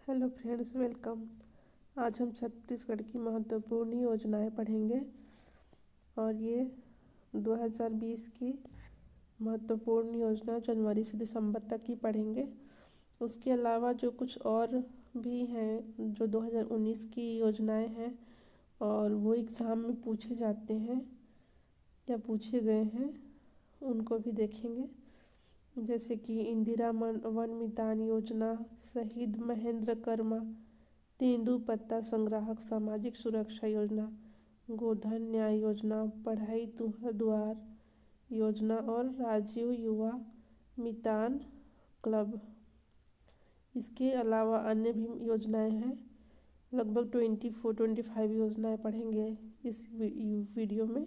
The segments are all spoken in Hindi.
Hello friends, welcome. आज हम छत्तीसगढ़ की महत्वपूर्ण योजनाएं पढ़ेंगे और ये 2020 की महत्वपूर्ण योजना जनवरी से दिसंबर तक ही पढ़ेंगे। उसके अलावा जो कुछ और भी हैं जो 2019 की योजनाएं हैं और वो एग्ज़ाम में पूछे जाते हैं या पूछे गए हैं, उनको भी देखेंगे। जैसे कि इंदिरा वन मितान योजना, शहीद महेंद्र कर्मा तेंदुपत्ता संग्राहक सामाजिक सुरक्षा योजना, गोधन न्याय योजना, पढ़ाई तुहर दुआर योजना और राजीव युवा मितान क्लब। इसके अलावा अन्य भी योजनाएं हैं। लगभग 24-25 योजनाएं पढ़ेंगे इस वीडियो में,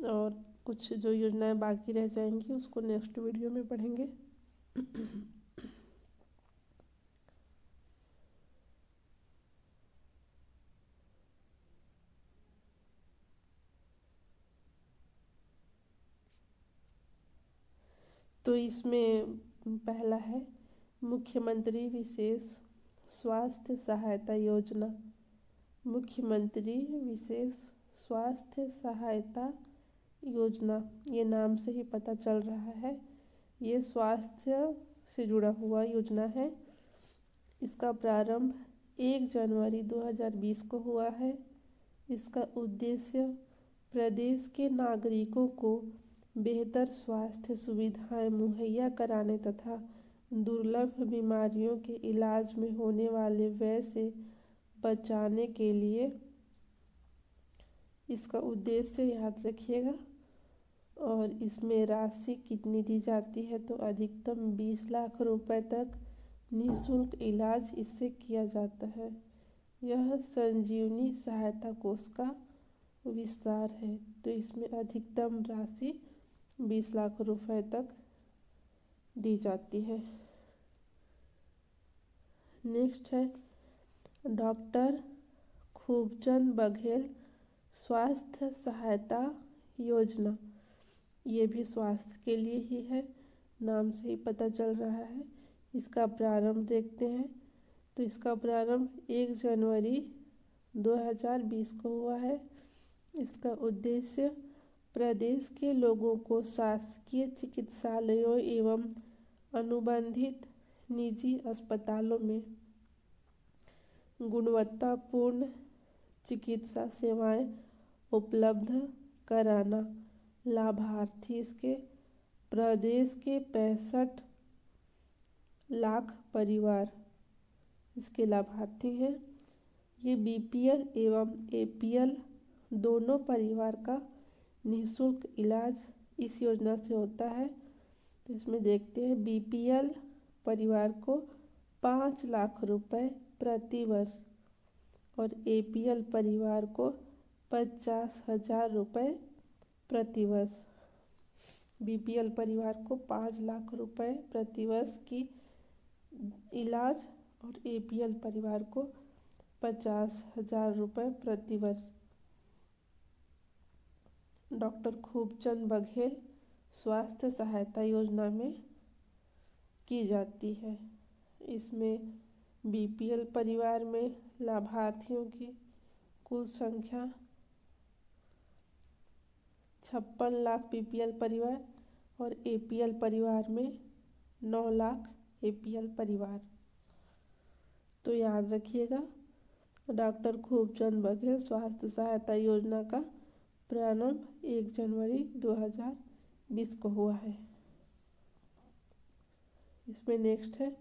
और कुछ जो योजनाएं बाकी रह जाएंगी उसको नेक्स्ट वीडियो में पढ़ेंगे। तो इसमें पहला है मुख्यमंत्री विशेष स्वास्थ्य सहायता योजना। मुख्यमंत्री विशेष स्वास्थ्य सहायता योजना, ये नाम से ही पता चल रहा है, ये स्वास्थ्य से जुड़ा हुआ योजना है। इसका प्रारंभ 1 जनवरी 2020 को हुआ है। इसका उद्देश्य प्रदेश के नागरिकों को बेहतर स्वास्थ्य सुविधाएं मुहैया कराने तथा दुर्लभ बीमारियों के इलाज में होने वाले व्यय से बचाने के लिए इसका उद्देश्य याद रखिएगा। और इसमें राशि कितनी दी जाती है, तो अधिकतम 20 लाख रुपए तक निःशुल्क इलाज इससे किया जाता है। यह संजीवनी सहायता कोष का विस्तार है, तो इसमें अधिकतम राशि 20 लाख रुपए तक दी जाती है। नेक्स्ट है डॉक्टर खूबचंद बघेल स्वास्थ्य सहायता योजना। ये भी स्वास्थ्य के लिए ही है, नाम से ही पता चल रहा है। इसका प्रारंभ देखते हैं, तो इसका प्रारंभ 1 जनवरी 2020 को हुआ है। इसका उद्देश्य प्रदेश के लोगों को शासकीय चिकित्सालयों एवं अनुबंधित निजी अस्पतालों में गुणवत्तापूर्ण चिकित्सा सेवाएं उपलब्ध कराना। लाभार्थी इसके प्रदेश के 65 लाख परिवार इसके लाभार्थी हैं। ये बीपीएल एवं एपीएल दोनों परिवार का निःशुल्क इलाज इस योजना से होता है। तो इसमें देखते हैं, बीपीएल परिवार को 5 लाख रुपए प्रति वर्ष और एपीएल परिवार को 50,000 रुपये प्रति वर्ष। बीपीएल परिवार को 5 लाख रुपए प्रति वर्ष की इलाज और एपीएल परिवार को 50,000 रुपये प्रति वर्ष। डॉक्टर खूबचंद बघेल स्वास्थ्य सहायता योजना में की जाती है। इसमें बीपीएल परिवार में लाभार्थियों की कुल संख्या 56 लाख बीपीएल परिवार और एपीएल परिवार में 9 लाख एपीएल परिवार। तो याद रखिएगा, डॉक्टर खूबचंद बघेल स्वास्थ्य सहायता योजना का प्रारंभ 1 जनवरी 2020 को हुआ है। इसमें नेक्स्ट है,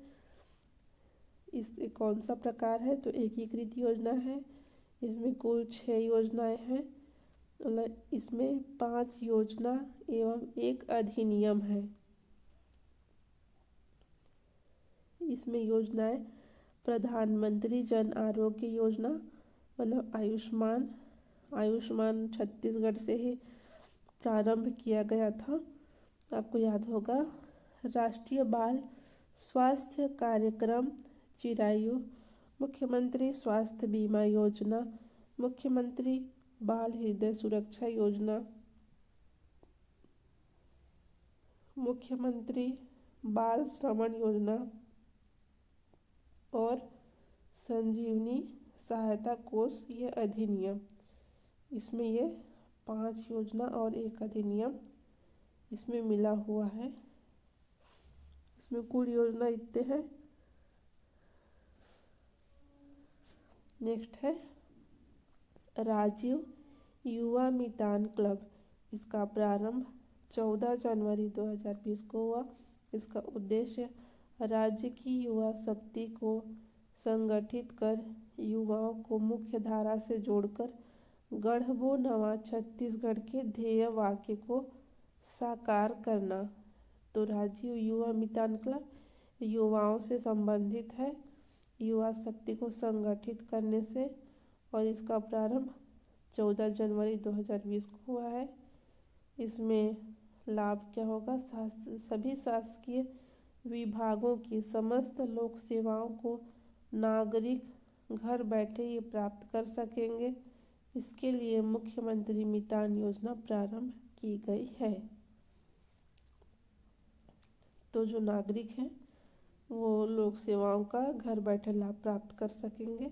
इस कौन सा प्रकार है, तो एकीकृत योजना है। इसमें कुल 6 योजनाएं हैं। इसमें 5 योजना एवं 1 अधिनियम है। इसमें योजनाएं प्रधानमंत्री जन आरोग्य योजना, मतलब आयुष्मान छत्तीसगढ़ से ही प्रारंभ किया गया था, आपको याद होगा। राष्ट्रीय बाल स्वास्थ्य कार्यक्रम चिरायु, मुख्यमंत्री स्वास्थ्य बीमा योजना, मुख्यमंत्री बाल हृदय सुरक्षा योजना, मुख्यमंत्री बाल श्रवण योजना और संजीवनी सहायता कोष ये अधिनियम, इसमें ये 5 योजना और एक अधिनियम इसमें मिला हुआ है। इसमें कुल योजना इतने हैं। नेक्स्ट है राजीव युवा मितान क्लब। इसका प्रारंभ 14 जनवरी 2020 को हुआ। इसका उद्देश्य राज्य की युवा शक्ति को संगठित कर युवाओं को मुख्य धारा से जोड़कर गढ़बो नवा छत्तीसगढ़ के ध्येय वाक्य को साकार करना। तो राजीव युवा मितान क्लब युवाओं से संबंधित है, युवा शक्ति को संगठित करने से, और इसका प्रारंभ 14 जनवरी 2020 को हुआ है। इसमें लाभ क्या होगा? सभी शासकीय विभागों की समस्त लोक सेवाओं को नागरिक घर बैठे ये प्राप्त कर सकेंगे। इसके लिए मुख्यमंत्री मितान योजना प्रारंभ की गई है। तो जो नागरिक हैं वो लोक सेवाओं का घर बैठे लाभ प्राप्त कर सकेंगे,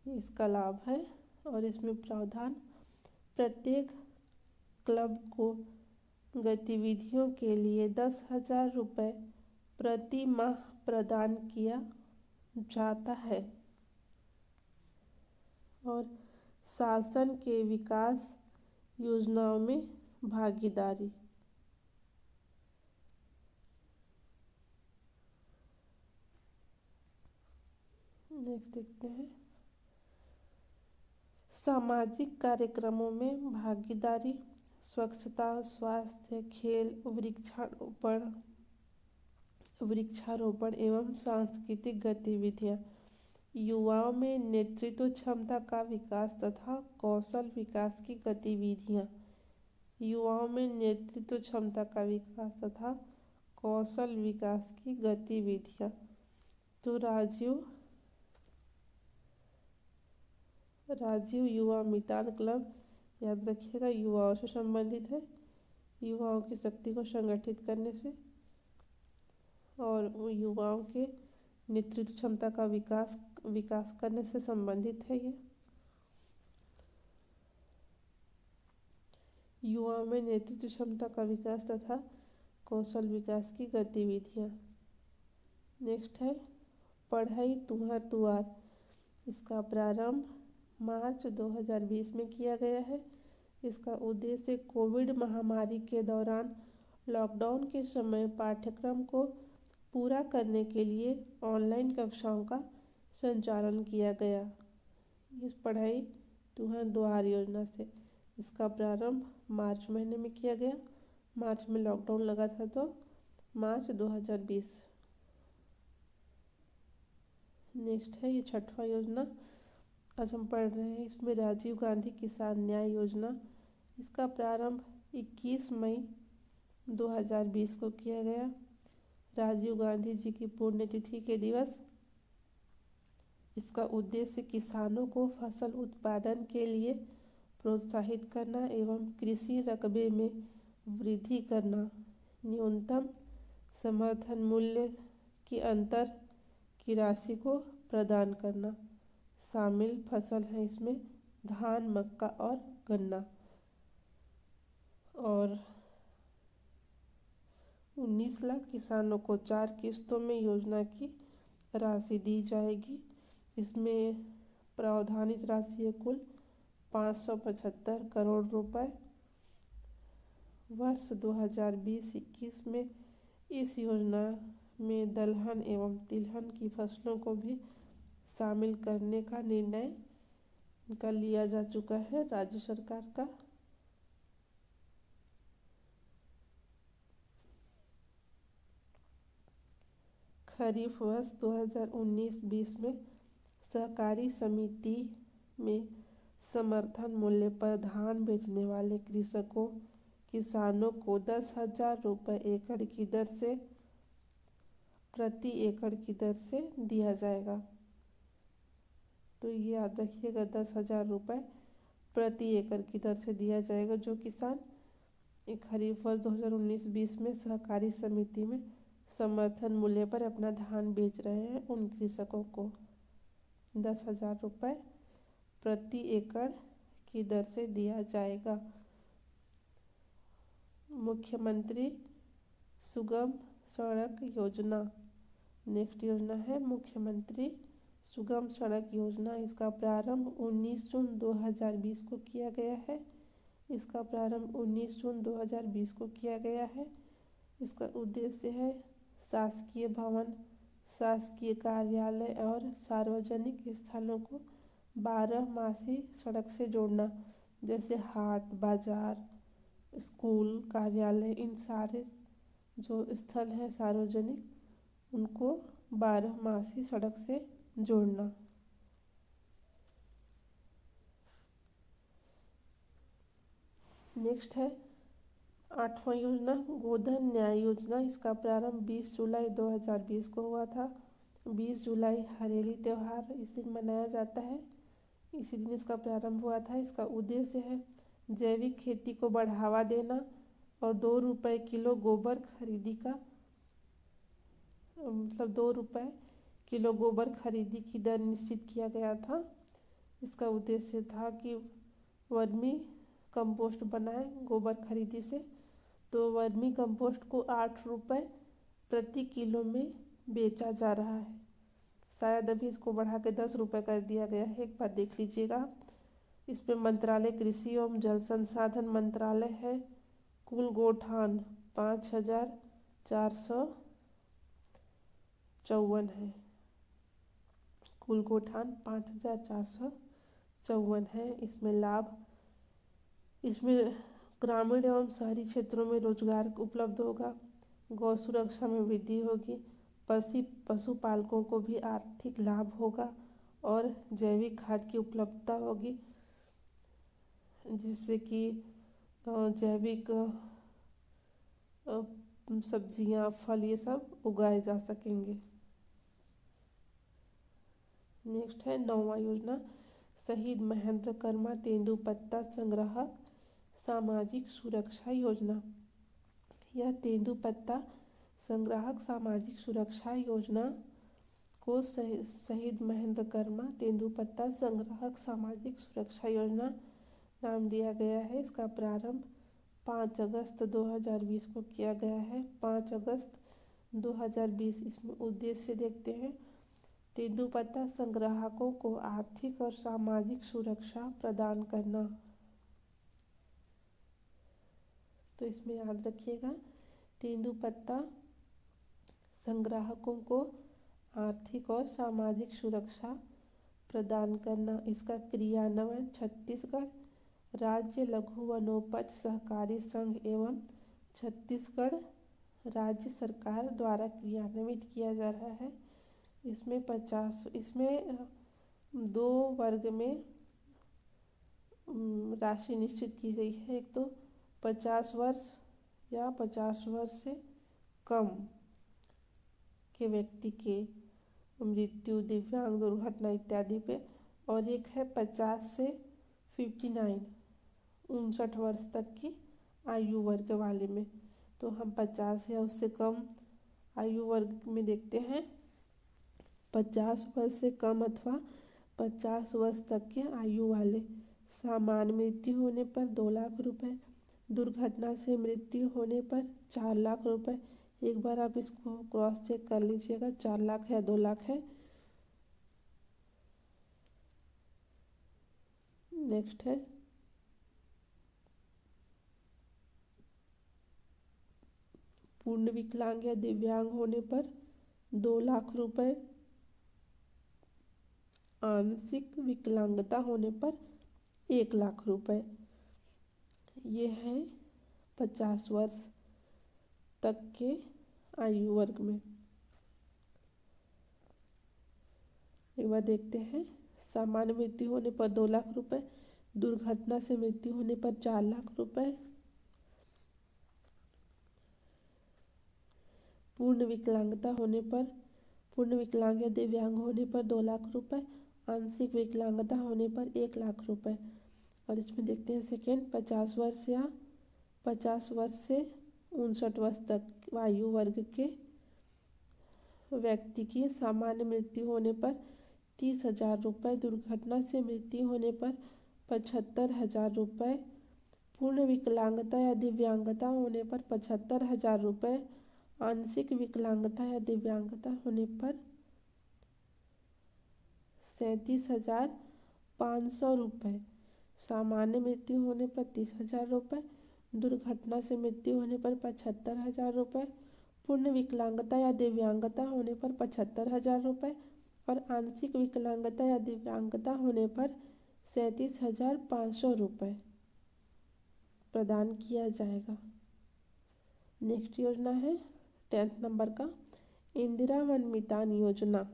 ये इसका लाभ है। और इसमें प्रावधान प्रत्येक क्लब को गतिविधियों के लिए 10,000 रुपये प्रति माह प्रदान किया जाता है। और शासन के विकास योजनाओं में भागीदारी। नेक्स्ट देखते हैं सामाजिक कार्यक्रमों में भागीदारी, स्वच्छता, स्वास्थ्य, खेल, वृक्षारोपण एवं सांस्कृतिक गतिविधियाँ। युवाओं में नेतृत्व क्षमता का विकास तथा कौशल विकास की गतिविधियाँ। युवाओं में नेतृत्व क्षमता का विकास तथा कौशल विकास की गतिविधियाँ। तो राजीव युवा मितान क्लब याद रखिएगा, युवाओं से संबंधित है, युवाओं की शक्ति को संगठित करने से और युवाओं के नेतृत्व क्षमता का विकास करने से संबंधित है। ये युवाओं में नेतृत्व क्षमता का विकास तथा कौशल विकास की गतिविधियाँ। नेक्स्ट है पढ़ई तुहर दुआर। इसका प्रारंभ मार्च 2020 में किया गया है। इसका उद्देश्य कोविड महामारी के दौरान लॉकडाउन के समय पाठ्यक्रम को पूरा करने के लिए ऑनलाइन कक्षाओं का संचालन किया गया। इस पढ़ई तुहर दुआर योजना से इसका प्रारंभ मार्च महीने में किया गया। मार्च में लॉकडाउन लगा था तो मार्च 2020। नेक्स्ट है ये 6वां योजना आज हम पढ़ रहे हैं। इसमें राजीव गांधी किसान न्याय योजना। इसका प्रारंभ 21 मई 2020 को किया गया। राजीव गांधी जी की पुण्यतिथि के दिवस। इसका उद्देश्य किसानों को फसल उत्पादन के लिए प्रोत्साहित करना एवं कृषि रकबे में वृद्धि करना, न्यूनतम समर्थन मूल्य की अंतर की राशि को प्रदान करना। शामिल फसल है इसमें धान, मक्का और गन्ना। और 19 लाख किसानों को 4 किस्तों में योजना की राशि दी जाएगी। इसमें प्रावधानित राशि है कुल 575 करोड़ रुपए। वर्ष 2020-21 में इस योजना में दलहन एवं तिलहन की फसलों को भी शामिल करने का निर्णय इनका लिया जा चुका है राज्य सरकार का। खरीफ वर्ष 2019-20 में सहकारी समिति में समर्थन मूल्य पर धान बेचने वाले किसानों को 10,000 रुपये प्रति एकड़ की दर से दिया जाएगा। तो ये याद रखिएगा 10,000 रुपये प्रति एकड़ की दर से दिया जाएगा जो किसान खरीफ वर्ष 2019-20 में सहकारी समिति में समर्थन मूल्य पर अपना धान बेच रहे हैं उन कृषकों को। 10,000 रुपये प्रति एकड़ की दर से दिया जाएगा। मुख्यमंत्री सुगम सड़क योजना, नेक्स्ट योजना है मुख्यमंत्री सुगम सड़क योजना। इसका प्रारंभ 19 जून 2020 को किया गया है। इसका प्रारंभ 19 जून 2020 को किया गया है। इसका उद्देश्य है शासकीय भवन, शासकीय कार्यालय और सार्वजनिक स्थलों को 12 मासी सड़क से जोड़ना। जैसे हाट, बाजार, स्कूल, कार्यालय, इन सारे जो स्थल हैं सार्वजनिक, उनको 12 मासी सड़क से जोड़ना। नेक्स्ट है 8वां योजना गोधन न्याय योजना। इसका प्रारंभ 20 जुलाई 2020 को हुआ था। 20 जुलाई हरेली त्यौहार इस दिन मनाया जाता है, इसी दिन इसका प्रारंभ हुआ था। इसका उद्देश्य है जैविक खेती को बढ़ावा देना और 2 रुपये किलो गोबर खरीदी का, मतलब 2 रुपये किलो गोबर खरीदी की दर निश्चित किया गया था। इसका उद्देश्य था कि वर्मी कंपोस्ट बनाए गोबर खरीदी से। तो वर्मी कंपोस्ट को 8 रुपये प्रति किलो में बेचा जा रहा है। शायद अभी इसको बढ़ा के 10 रुपये कर दिया गया है, एक बार देख लीजिएगा। इसमें मंत्रालय कृषि एवं जल संसाधन मंत्रालय है। कुल गोठान 5,454 है। कुल गोठान 5,454 है। इसमें लाभ, इसमें ग्रामीण एवं शहरी क्षेत्रों में रोजगार उपलब्ध होगा, गौ सुरक्षा में वृद्धि होगी, पशुपालकों को भी आर्थिक लाभ होगा और जैविक खाद की उपलब्धता होगी, जिससे कि जैविक सब्जियां, फल ये सब उगाए जा सकेंगे। नेक्स्ट है 9वां योजना शहीद महेंद्र कर्मा तेंदुपत्ता संग्राहक सामाजिक सुरक्षा योजना। यह तेंदुपत्ता संग्राहक सामाजिक सुरक्षा योजना को शहीद महेंद्र कर्मा तेंदुपत्ता संग्राहक सामाजिक सुरक्षा योजना नाम दिया गया है। इसका प्रारंभ 5 अगस्त 2020 को किया गया है। 5 अगस्त 2020। इसमें उद्देश्य देखते हैं तेंदुपत्ता संग्राहकों को आर्थिक और सामाजिक सुरक्षा प्रदान करना। तो इसमें याद रखिएगा तेंदुपत्ता संग्राहकों को आर्थिक और सामाजिक सुरक्षा प्रदान करना। इसका क्रियान्वयन छत्तीसगढ़ राज्य लघु वनोपज सहकारी संघ एवं छत्तीसगढ़ राज्य सरकार द्वारा क्रियान्वित किया जा रहा है। इसमें 2 वर्ग में राशि निश्चित की गई है। एक तो 50 वर्ष या 50 वर्ष से कम के व्यक्ति के मृत्यु, दिव्यांग, दुर्घटना इत्यादि पे, और एक है 50 से 59 वर्ष तक की आयु वर्ग वाले में। तो हम 50 या उससे कम आयु वर्ग में देखते हैं। 50 वर्ष से कम अथवा 50 वर्ष तक के आयु वाले। सामान्य मृत्यु होने पर 2 लाख रुपए, दुर्घटना से मृत्यु होने पर 4 लाख रुपए। एक बार आप इसको क्रॉस चेक कर लीजिएगा 4 लाख है 2 लाख है। नेक्स्ट है पूर्ण विकलांग या दिव्यांग होने पर 2 लाख रुपए, आंशिक विकलांगता होने पर 1 लाख रुपए। ये है 50 वर्ष तक के आयु वर्ग में। एक बार देखते हैं सामान्य मृत्यु होने पर 2 लाख रुपए, दुर्घटना से मृत्यु होने पर 4 लाख रुपए, पूर्ण विकलांग या दिव्यांग होने पर 2 लाख रुपए, आंशिक विकलांगता होने पर 1 लाख रुपए। और इसमें देखते हैं सेकेंड 50 वर्ष या 50 वर्ष से 59 वर्ष तक आयु वर्ग के व्यक्ति की सामान्य मृत्यु होने पर 30,000 रुपये, दुर्घटना से मृत्यु होने पर 75,000 रुपये, पूर्ण विकलांगता या दिव्यांगता होने पर 75,000 रुपये, आंशिक विकलांगता या दिव्यांगता होने पर 37,500 रुपये, सामान्य मृत्यु होने पर 30,000 रुपये, दुर्घटना से मृत्यु होने पर 75,000 रुपये, पूर्ण विकलांगता या दिव्यांगता होने पर 75,000 रुपये और आंशिक विकलांगता या दिव्यांगता होने पर 37,500 रुपये प्रदान किया जाएगा। नेक्स्ट योजना है 10th नंबर का इंदिरा वन मितान योजना।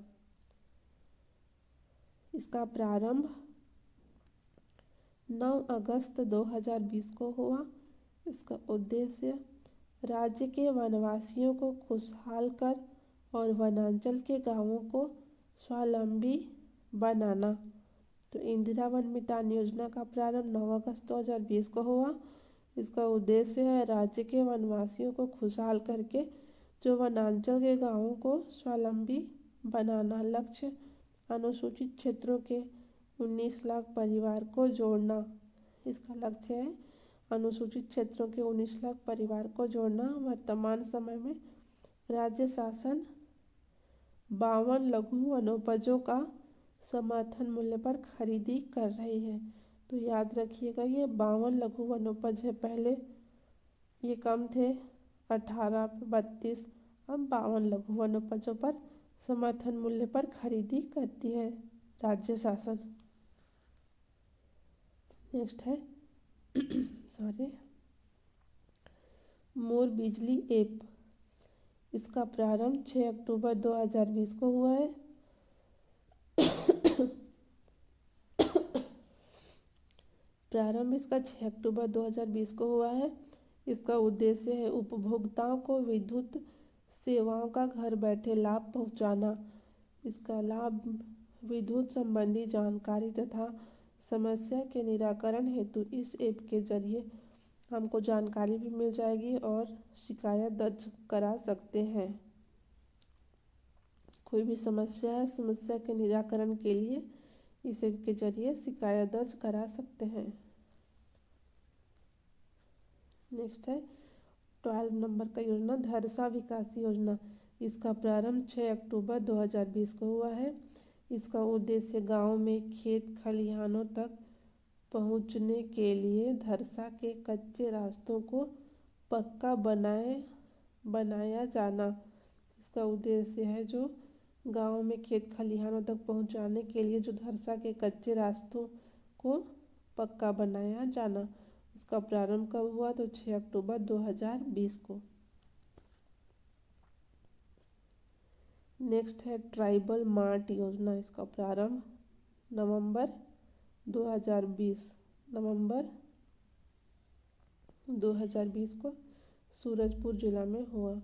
इसका प्रारंभ 9 अगस्त 2020 को हुआ। इसका उद्देश्य राज्य के वनवासियों को खुशहाल कर और वनांचल के गांवों को स्वावलंबी बनाना। तो इंदिरा वन मितान योजना का प्रारंभ 9 अगस्त 2020 को हुआ। इसका उद्देश्य है राज्य के वनवासियों को खुशहाल करके जो वनांचल के गांवों को स्वावलंबी बनाना। लक्ष्य अनुसूचित क्षेत्रों के 19 लाख परिवार को जोड़ना। इसका लक्ष्य है अनुसूचित क्षेत्रों के 19 लाख परिवार को जोड़ना। वर्तमान समय में राज्य शासन 52 लघु वनोपजों का समर्थन मूल्य पर खरीदी कर रही है। तो याद रखिएगा ये 52 लघु वनोपज है। पहले ये कम थे 18, 32, अब 52 लघु वनोपजों पर समर्थन मूल्य पर खरीदी करती है राज्य शासन। नेक्स्ट है मोर बिजली ऐप। इसका प्रारंभ 6 अक्टूबर 2020 को हुआ है। प्रारंभ इसका 6 अक्टूबर 2020 को हुआ है। इसका उद्देश्य है उपभोक्ताओं को विद्युत सेवाओं का घर बैठे लाभ पहुंचाना। इसका लाभ विद्युत संबंधी जानकारी तथा समस्या के निराकरण हेतु इस ऐप के जरिए हमको जानकारी भी मिल जाएगी और शिकायत दर्ज करा सकते हैं। कोई भी समस्या है, समस्या के निराकरण के लिए इस ऐप के जरिए शिकायत दर्ज करा सकते हैं। नेक्स्ट है 12 नंबर का योजना धरसा विकास योजना। इसका प्रारंभ 6 अक्टूबर 2020 को हुआ है। इसका उद्देश्य गांव में खेत खलिहानों तक पहुंचने के लिए धरसा के कच्चे रास्तों को पक्का बनाया जाना। इसका उद्देश्य है जो गांव में खेत खलिहानों तक पहुंचाने के लिए जो धरसा के कच्चे रास्तों को पक्का बनाया जाना। इसका प्रारंभ कब हुआ? तो 6 अक्टूबर 2020 को। नेक्स्ट है ट्राइबल मार्ट योजना। इसका प्रारंभ नवंबर 2020 को सूरजपुर जिला में हुआ।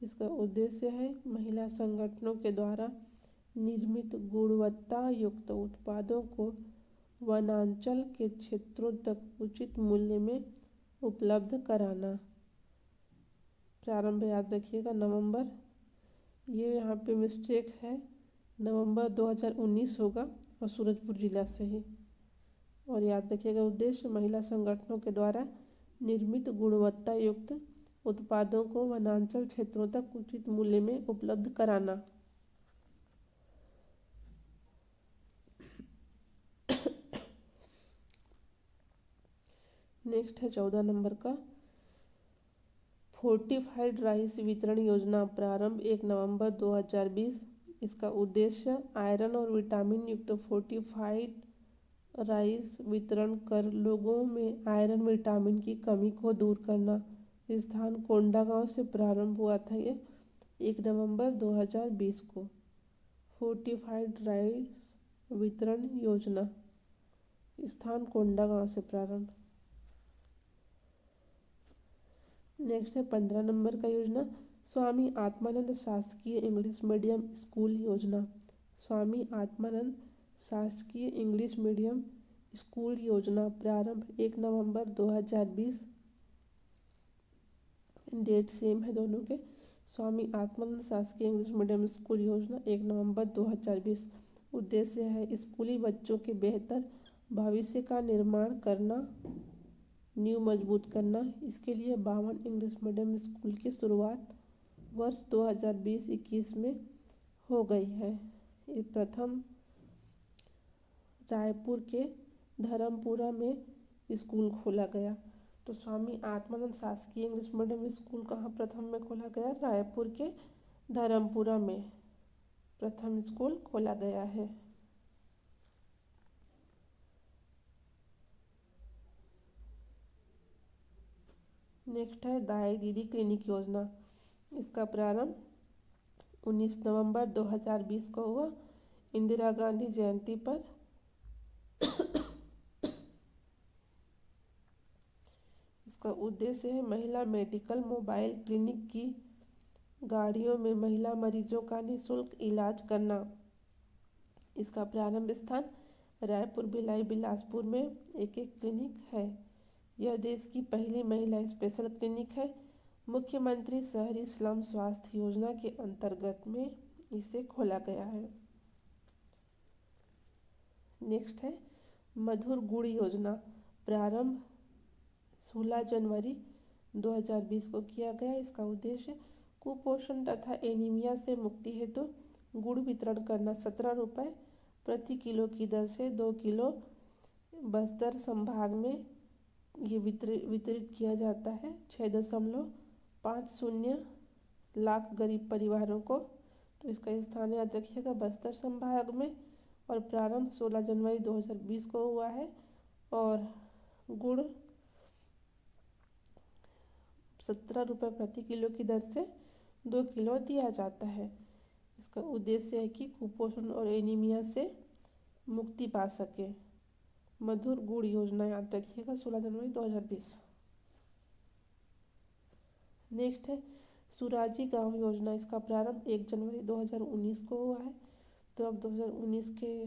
इसका उद्देश्य है महिला संगठनों के द्वारा निर्मित गुणवत्ता युक्त उत्पादों को वनांचल के क्षेत्रों तक उचित मूल्य में उपलब्ध कराना। प्रारंभ याद रखिएगा नवंबर, ये यहाँ पे मिस्टेक है, नवंबर 2019 होगा और सूरजपुर जिला से ही। और याद रखिएगा उद्देश्य महिला संगठनों के द्वारा निर्मित गुणवत्ता युक्त उत्पादों को वनांचल क्षेत्रों तक उचित मूल्य में उपलब्ध कराना। नेक्स्ट है 14 नंबर का फोर्टिफाइड राइस वितरण योजना। प्रारंभ 1 नवंबर 2020। इसका उद्देश्य आयरन और विटामिन युक्त फोर्टिफाइड राइस वितरण कर लोगों में आयरन विटामिन की कमी को दूर करना। स्थान कोंडागांव से प्रारंभ हुआ था ये 1 नवंबर 2020 को। फोर्टिफाइड राइस वितरण योजना, स्थान कोंडागांव से प्रारंभ। नेक्स्ट है 15 नंबर का योजना स्वामी आत्मानंद शासकीय इंग्लिश मीडियम स्कूल योजना। स्वामी आत्मानंद शासकीय इंग्लिश मीडियम स्कूल योजना। प्रारंभ 1 नवंबर 2020। डेट सेम है दोनों के। स्वामी आत्मानंद शासकीय इंग्लिश मीडियम स्कूल योजना 1 नवंबर 2020। उद्देश्य है स्कूली बच्चों के बेहतर भविष्य का निर्माण करना, नींव मजबूत करना। इसके लिए 52 इंग्लिश मीडियम स्कूल की शुरुआत वर्ष 2020-21 में हो गई है। ये प्रथम रायपुर के धर्मपुरा में स्कूल खोला गया। तो स्वामी आत्मानंद शासकीय इंग्लिश मीडियम स्कूल कहाँ प्रथम में खोला गया? रायपुर के धर्मपुरा में प्रथम स्कूल खोला गया है। नेक्स्ट है दाई दीदी क्लिनिक योजना। इसका प्रारंभ 19 नवंबर 2020 को हुआ, इंदिरा गांधी जयंती पर। इसका उद्देश्य है महिला मेडिकल मोबाइल क्लिनिक की गाड़ियों में महिला मरीजों का निःशुल्क इलाज करना। इसका प्रारंभ स्थान रायपुर, भिलाई, बिलासपुर में एक क्लिनिक है। यह देश की पहली महिला स्पेशल क्लिनिक है। मुख्यमंत्री शहरी स्लम स्वास्थ्य योजना के अंतर्गत में इसे खोला गया है। नेक्स्ट है मधुर गुड़ योजना। प्रारंभ 16 जनवरी 2020 को किया गया। इसका उद्देश्य कुपोषण तथा एनीमिया से मुक्ति हेतु गुड़ वितरण करना। 17 रुपये प्रति किलो की दर से 2 किलो बस्तर संभाग में ये वितरित किया जाता है 6.50 लाख गरीब परिवारों को। तो इसका स्थान याद रखिएगा बस्तर संभाग में, और प्रारंभ 16 जनवरी 2020 को हुआ है। और गुड़ 17 रुपये प्रति किलो की दर से 2 किलो दिया जाता है। इसका उद्देश्य है कि कुपोषण और एनीमिया से मुक्ति पा सके। मधुर गुड़ योजना याद रखिएगा 16 जनवरी 2020। नेक्स्ट है सुराजी गांव योजना। इसका प्रारंभ 1 जनवरी 2019 को हुआ है। तो अब 2019 के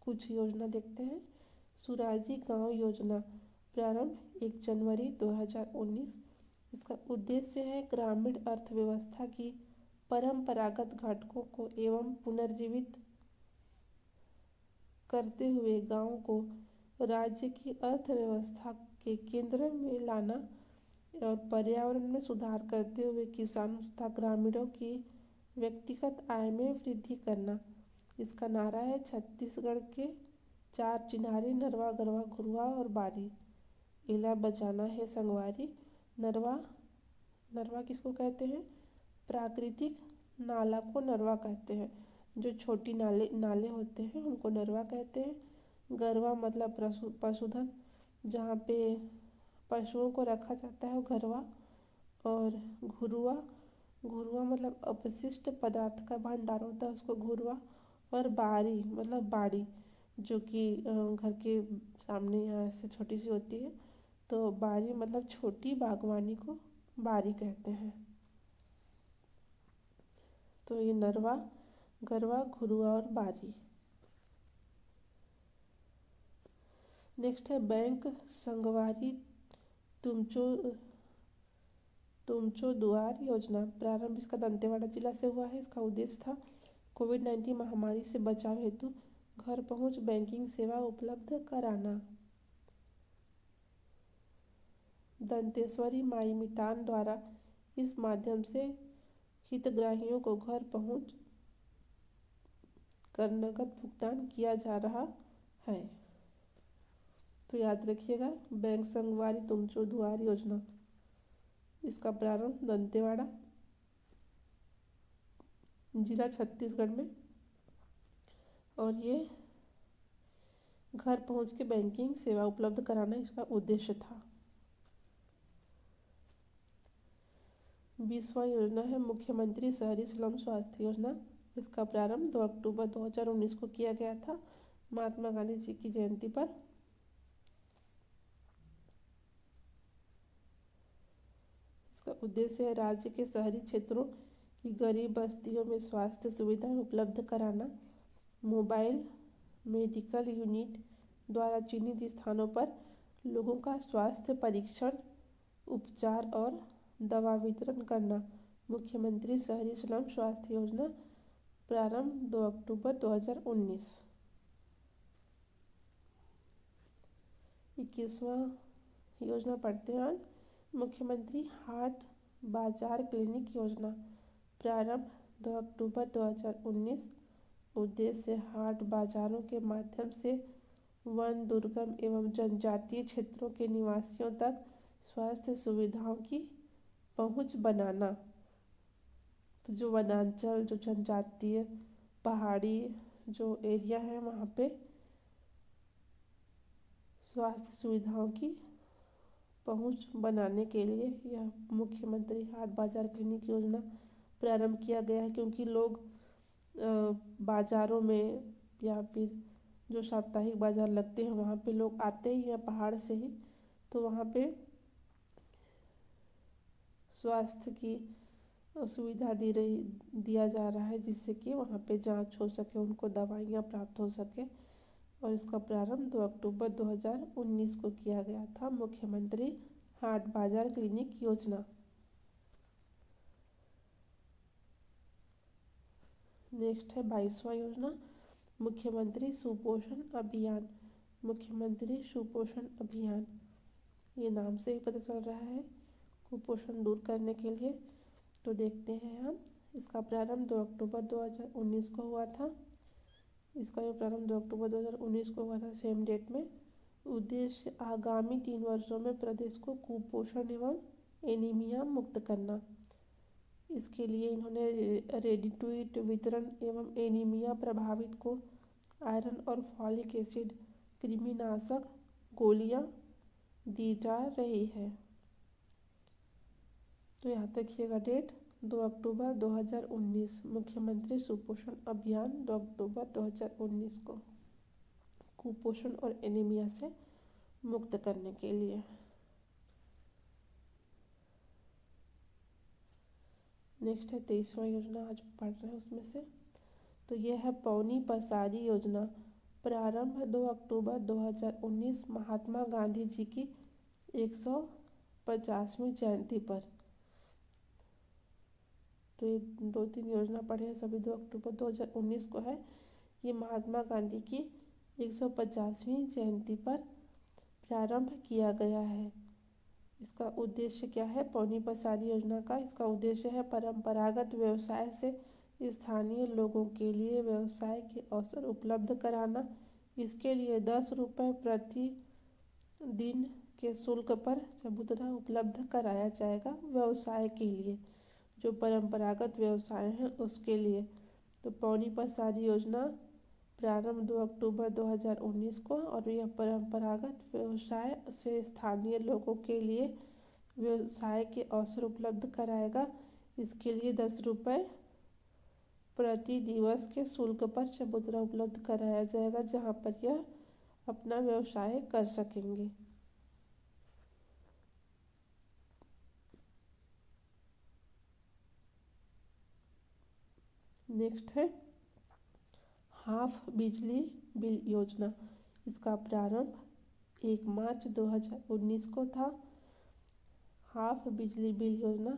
कुछ योजना देखते हैं। सुराजी गांव योजना प्रारंभ 1 जनवरी 2019। इसका उद्देश्य है ग्रामीण अर्थव्यवस्था की परंपरागत घटकों को एवं पुनर्जीवित करते हुए गांव को राज्य की अर्थव्यवस्था के केंद्र में लाना और पर्यावरण में सुधार करते हुए किसानों तथा ग्रामीणों की व्यक्तिगत आय में वृद्धि करना। इसका नारा है छत्तीसगढ़ के 4 चिन्हारी नरवा, गरवा, घुरुआ और बारी, इला बचाना है संगवारी। नरवा किसको कहते हैं? प्राकृतिक नाला को नरवा कहते हैं। जो छोटी नाले होते हैं उनको नरवा कहते हैं। गरवा मतलब पशुधन, जहाँ पे पशुओं को रखा जाता है वो गरवा। और घुरुआ मतलब अपशिष्ट पदार्थ का भंडार होता है, उसको घुरुआ। और बारी मतलब बाड़ी, जो कि घर के सामने यहाँ से छोटी सी होती है। तो बारी मतलब छोटी बागवानी को बारी कहते हैं। तो ये नरवा, गरवा, घुरुआ और बारी। नेक्स्ट है बैंक संगवारी तुमचो दुआर योजना। प्रारंभ इसका दंतेवाड़ा जिला से हुआ है। इसका उद्देश्य था कोविड-19 महामारी से बचाव हेतु घर पहुंच बैंकिंग सेवा उपलब्ध कराना। दंतेश्वरी माई मितान द्वारा इस माध्यम से हितग्राहियों को घर पहुंच कर नकद भुगतान किया जा रहा है। तो याद रखिएगा बैंक संगवारी तुमचो दुआर योजना। इसका प्रारंभ दंतेवाड़ा जिला छत्तीसगढ़ में, और ये घर पहुंच के बैंकिंग सेवा उपलब्ध कराना इसका उद्देश्य था। 20वां योजना है मुख्यमंत्री शहरी स्लम स्वास्थ्य योजना। इसका प्रारंभ 2 अक्टूबर 2019 को किया गया था, महात्मा गांधी जी की जयंती पर। इसका उद्देश्य है राज्य के शहरी क्षेत्रों की गरीब बस्तियों में स्वास्थ्य सुविधाएं उपलब्ध कराना। मोबाइल मेडिकल यूनिट द्वारा चिन्हित स्थानों पर लोगों का स्वास्थ्य परीक्षण, उपचार और दवा वितरण करना। मुख्यमंत्री शहरी स्लम स्वास्थ्य योजना प्रारंभ 2 अक्टूबर 2019। 21वां योजना पढ़ते हैं आज। मुख्यमंत्री हाट बाजार क्लिनिक योजना प्रारंभ 2 अक्टूबर 2019। उद्देश्य हाट बाजारों के माध्यम से वन, दुर्गम एवं जनजातीय क्षेत्रों के निवासियों तक स्वास्थ्य सुविधाओं की पहुंच बनाना। तो जो वनांचल, जो जनजातीय, पहाड़ी जो एरिया है वहाँ पे स्वास्थ्य सुविधाओं की पहुंच बनाने के लिए यह मुख्यमंत्री हाट बाजार क्लिनिक योजना प्रारंभ किया गया है। क्योंकि लोग बाज़ारों में या फिर जो साप्ताहिक बाज़ार लगते हैं वहाँ पे लोग आते ही हैं पहाड़ से ही, तो वहाँ पे स्वास्थ्य की सुविधा दिया जा रहा है, जिससे कि वहाँ पे जांच हो सके, उनको दवाइयाँ प्राप्त हो सके। और इसका प्रारंभ 2 अक्टूबर 2019 को किया गया था। मुख्यमंत्री हाट बाजार क्लिनिक योजना। नेक्स्ट है 22वां योजना मुख्यमंत्री सुपोषण अभियान। मुख्यमंत्री सुपोषण अभियान, ये नाम से ही पता चल रहा है कुपोषण दूर करने के लिए। तो देखते हैं हम। इसका प्रारंभ 2 अक्टूबर 2019 को हुआ था। इसका जो प्रारंभ 2 अक्टूबर 2019 को हुआ था, सेम डेट में। उद्देश्य आगामी 3 वर्षों में प्रदेश को कुपोषण एवं एनीमिया मुक्त करना। इसके लिए इन्होंने रेडी टू ईट वितरण एवं एनीमिया प्रभावित को आयरन और फॉलिक एसिड कृमिनाशक गोलियां दी जा रही है। तो यहाँ तक रखिएगा डेट 2 अक्टूबर 2019 मुख्यमंत्री सुपोषण अभियान 2 अक्टूबर 2019 को कुपोषण और एनीमिया से मुक्त करने के लिए। नेक्स्ट है 23वां योजना आज पढ़ रहे हैं उसमें से। तो यह है पौनी पसारी योजना प्रारंभ 2 अक्टूबर 2019 महात्मा गांधी जी की 150वीं जयंती पर। तो ये 2-3 योजना पढ़े हैं, सभी 2 अक्टूबर 2019 को है। ये महात्मा गांधी की 150वीं जयंती पर प्रारंभ किया गया है। इसका उद्देश्य क्या है पौनी पसारी योजना का? इसका उद्देश्य है परंपरागत व्यवसाय से स्थानीय लोगों के लिए व्यवसाय के अवसर उपलब्ध कराना। इसके लिए 10 रुपये प्रति दिन के शुल्क पर चबूतरा उपलब्ध कराया जाएगा व्यवसाय के लिए, जो परंपरागत व्यवसाय हैं उसके लिए। तो पौनी पसारी योजना प्रारंभ 2 अक्टूबर 2019 को, और यह परंपरागत व्यवसाय से स्थानीय लोगों के लिए व्यवसाय के अवसर उपलब्ध कराएगा। इसके लिए 10 रुपये प्रति दिवस के शुल्क पर चबूतरा उपलब्ध कराया जाएगा, जहां पर यह अपना व्यवसाय कर सकेंगे। नेक्स्ट है हाफ बिजली बिल योजना। इसका प्रारंभ 1 मार्च 2019 को था। हाफ बिजली बिल योजना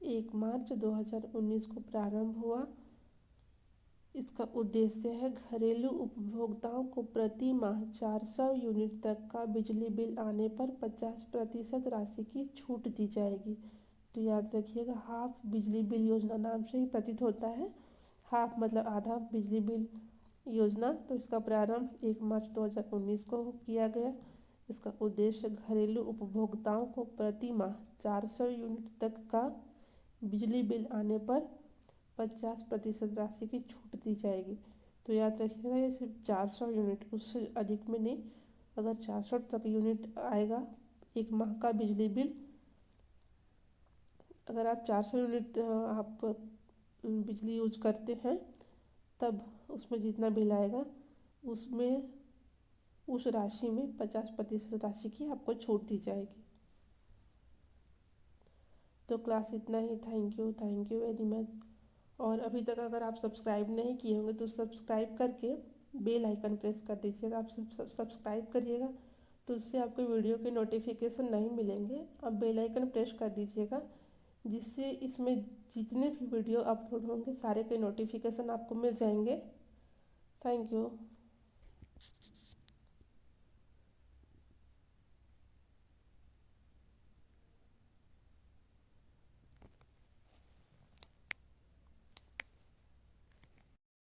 1 मार्च 2019 को प्रारंभ हुआ। इसका उद्देश्य है घरेलू उपभोक्ताओं को प्रति माह 400 यूनिट तक का बिजली बिल आने पर 50% राशि की छूट दी जाएगी। तो याद रखिएगा, हाफ बिजली बिल योजना नाम से ही प्रतीत होता है। हाफ मतलब आधा बिजली बिल योजना। तो इसका प्रारंभ 1 मार्च 2019 को किया गया। इसका उद्देश्य घरेलू उपभोक्ताओं को प्रति माह 400 यूनिट तक का बिजली बिल आने पर 50% राशि की छूट दी जाएगी। तो याद रखिएगा, ये सिर्फ 400 यूनिट, उससे अधिक में नहीं। अगर 400 तक यूनिट आएगा एक माह का बिजली बिल, अगर आप 400 यूनिट आप बिजली यूज करते हैं, तब उसमें जितना बिल आएगा उसमें उस राशि में 50% राशि की आपको छूट दी जाएगी। तो क्लास इतना ही। Thank you very much. और अभी तक अगर आप सब्सक्राइब नहीं किए होंगे तो सब्सक्राइब करके बेल आइकन प्रेस कर दीजिएगा। आप सब्सक्राइब करिएगा तो उससे आपको वीडियो के नोटिफिकेशन नहीं मिलेंगे। आप बेल आइकन प्रेस कर दीजिएगा, जिससे इसमें जितने भी वीडियो अपलोड होंगे सारे के नोटिफिकेशन आपको मिल जाएंगे। Thank you.